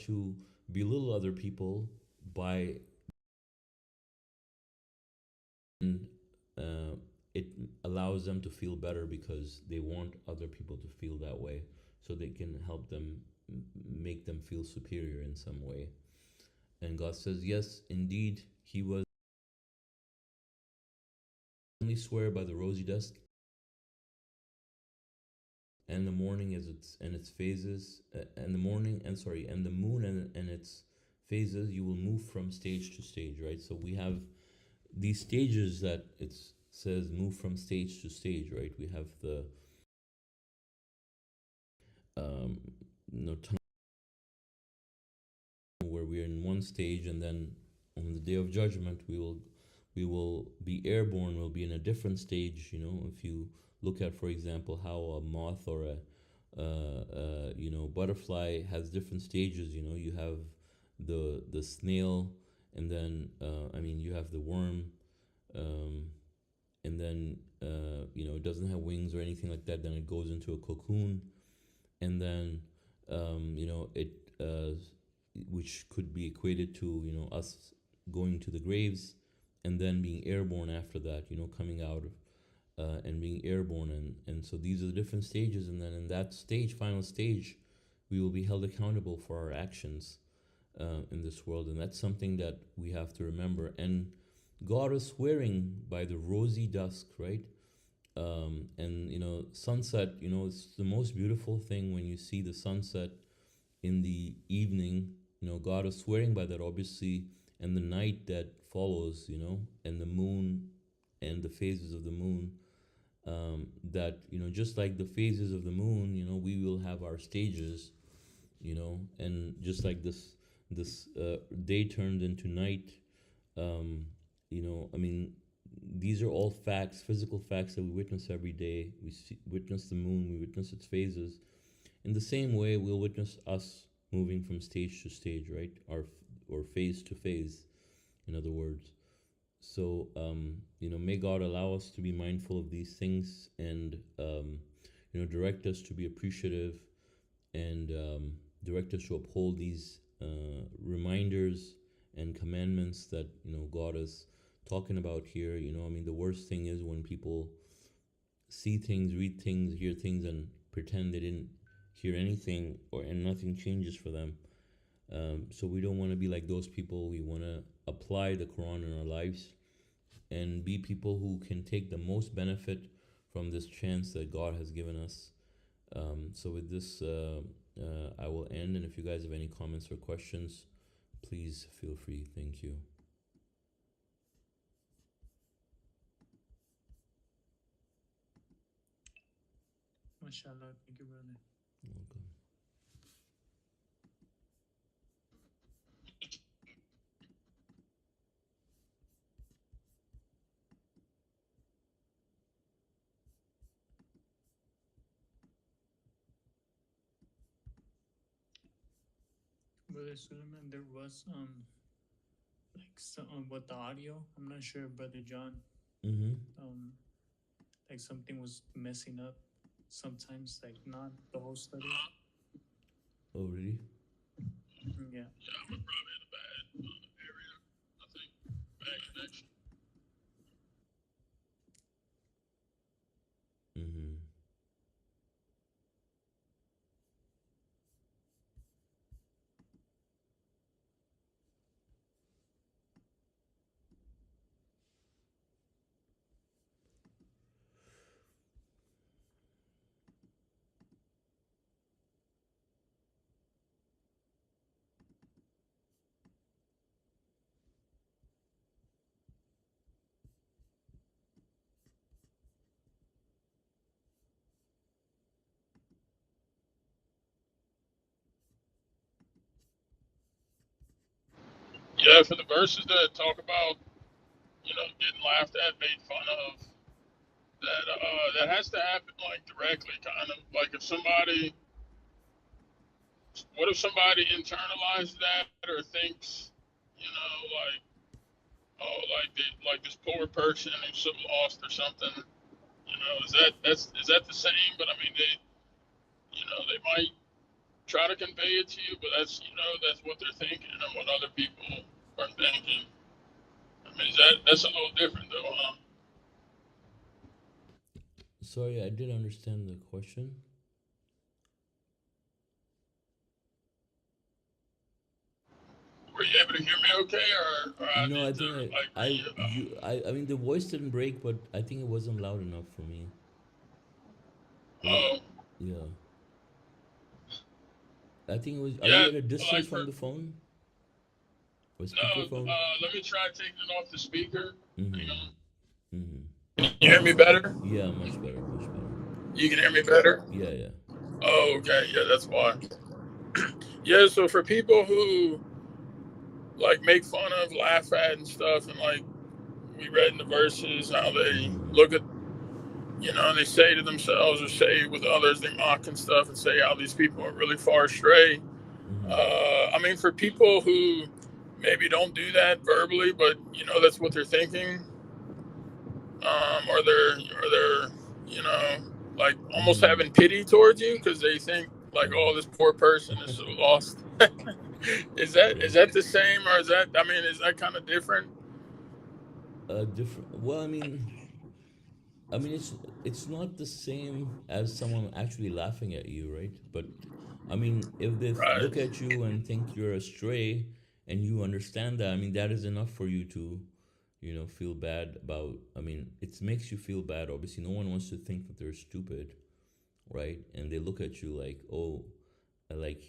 to belittle other people by uh, it allows them to feel better because they want other people to feel that way, so they can help them make them feel superior in some way. And God says, yes, indeed, He was only swear by the rosy dusk and the morning as its phases, and the morning and sorry and the moon and its phases. You will move from stage to stage, right? So we have these stages that it says move from stage to stage, right? We have the um, time where we're in one stage, and then on the day of judgment we will be airborne. We'll be in a different stage. If you look at, for example, how a moth or a butterfly has different stages. You have the snail, and then you have the worm, um, and then it doesn't have wings or anything like that. Then it goes into a cocoon, and then it which could be equated to us going to the graves, and then being airborne after that. Coming out and being airborne, and so these are the different stages, and then in that final stage, we will be held accountable for our actions in this world, and that's something that we have to remember. And God is swearing by the rosy dusk, right? And sunset. It's the most beautiful thing when you see the sunset in the evening. God is swearing by that, obviously, and the night that follows. And the moon and the phases of the moon. That just like the phases of the moon, we will have our stages. And just like this day turned into night. um, these are all facts, physical facts that we witness every day. Witness the moon, we witness its phases. In the same way, we'll witness us moving from stage to stage, right? Or phase to phase, in other words. So, may God allow us to be mindful of these things, and direct us to be appreciative, and direct us to uphold these reminders and commandments that God is talking about here. The worst thing is when people see things, read things, hear things, and pretend they didn't hear anything, and nothing changes for them. So we don't want to be like those people. We want to apply the Quran in our lives and be people who can take the most benefit from this chance that God has given us. So with this, I will end. And if you guys have any comments or questions, please feel free. Thank you. MashaAllah. Thank you, brother. Welcome. Brother Suleman, there was like some with the audio. I'm not sure, Brother John. Mm-hmm. Like something was messing up. Sometimes, like not the whole study. Oh, really? Yeah. Yeah, we're probably in a bad area. I think bad connection. Mm-hmm. Yeah, for the verses that talk about, getting laughed at, made fun of, that has to happen like directly, kind of like if somebody, what if somebody internalized that or thinks, like, oh, like this poor person who's so lost or something, is that the same? But I mean, they might try to convey it to you, but that's that's what they're thinking and what other people are thinking. I mean, that's a little different though, huh? Sorry, I didn't understand the question. Were you able to hear me okay, or I No, I need to think like I mean the voice didn't break, but I think it wasn't loud enough for me. It, oh yeah, I think it was. Are yeah, you at a distance like from for the phone or no, speakerphone? let me try taking it off the speaker. Hang Mm-hmm. on. Mm-hmm. Can you hear me better? Yeah, much better, much better. You can hear me better? Yeah, yeah. Oh, okay. Yeah, that's why. Yeah, so for people who like make fun of, laugh at, and stuff, and like we read in the verses how they Mm-hmm. look at, they say to themselves or say with others, they mock and stuff and say how these people are really far astray. Mm-hmm. I mean, for people who maybe don't do that verbally, but that's what they're thinking, or they're, you know, like almost Mm-hmm. having pity towards you because they think like, oh, this poor person is so lost. is that Yeah. is that the same, or is that? I mean, is that kind of different? Different. Well, I mean, it's not the same as someone actually laughing at you, right? But I mean, if they Right. look at you and think you're a stray, and you understand that, I mean, that is enough for you to, feel bad about. I mean, it makes you feel bad. Obviously, no one wants to think that they're stupid, right? And they look at you like, oh, like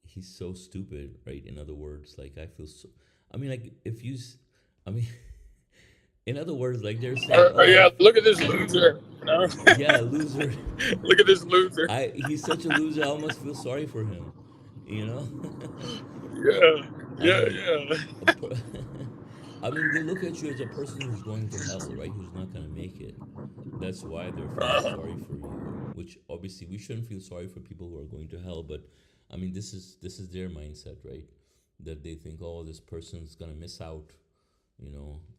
he's so stupid, right? In other words, like I feel so. I mean, like if you, I mean, in other words, like they're saying, oh, Yeah, look at this loser. yeah, loser. Look at this loser. He's such a loser. I almost feel sorry for him. You know, Yeah, I yeah, mean, yeah. a per- I mean, they look at you as a person who's going to hell, right? Who's not going to make it. That's why they're feeling Uh-huh. sorry for you. Which obviously we shouldn't feel sorry for people who are going to hell, but I mean, this is their mindset, right? That they think, oh, this person's gonna miss out.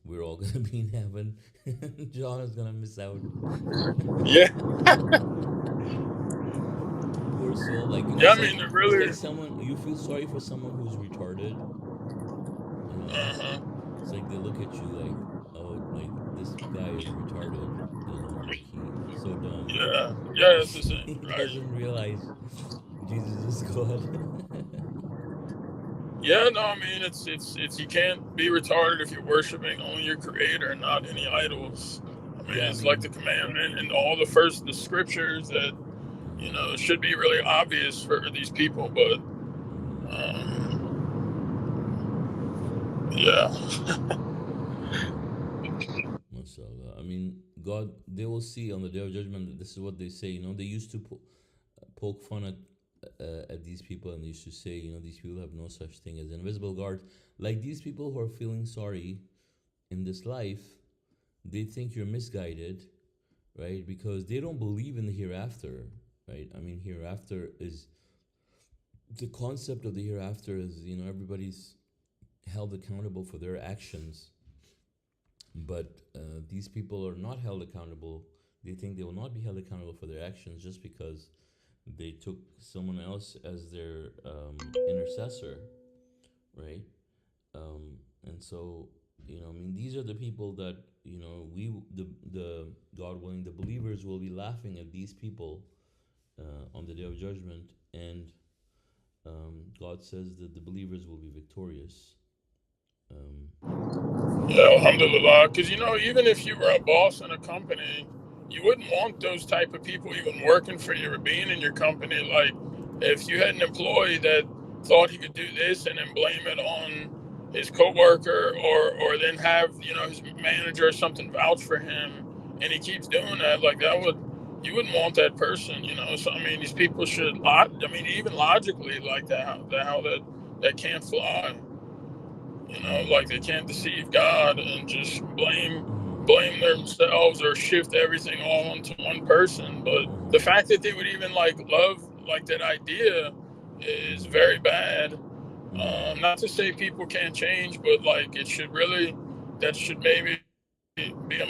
We're all gonna be in heaven. John is gonna miss out. Yeah, Poor soul. Like yeah. I mean, they're it's really. like someone you feel sorry for someone who's retarded. You know, Uh-huh. it's like they look at you like, oh, like this guy is retarded. Like he's so dumb. Yeah, yeah. It's the same, He right? doesn't realize Jesus is God. Yeah, no. I mean, it's you can't be retarded if you're worshiping only your Creator, not any idols. I mean, Yeah, I it's like the mean, commandment and all the scriptures that mm-hmm, should be really obvious for these people, but mm-hmm. yeah. Mashallah. I mean, God, they will see on the day of judgment that this is what they say. They used to poke fun at these people, and they used to say, these people have no such thing as invisible guards. Like these people who are feeling sorry in this life, they think you're misguided, right? Because they don't believe in the hereafter, right? I mean, hereafter is the concept of the hereafter is, everybody's held accountable for their actions, but these people are not held accountable. They think they will not be held accountable for their actions just because they took someone else as their intercessor, right? And so, I mean, these are the people that we the God willing, the believers will be laughing at these people on the day of judgment, and God says that the believers will be victorious. Yeah, alhamdulillah. Because even if you were a boss in a company, you wouldn't want those type of people even working for you or being in your company. Like, if you had an employee that thought he could do this and then blame it on his coworker, or then have his manager or something vouch for him, and he keeps doing that, like you wouldn't want that person. So I mean, these people should. I mean, even logically, like that can't fly. Mm-hmm. Like they can't deceive God and just Mm-hmm. blame themselves or shift everything all onto one person. But the Mm-hmm. fact that they would even like love like that idea is Mm-hmm. very bad. Mm-hmm. Not to say people can't change, but like that should maybe be a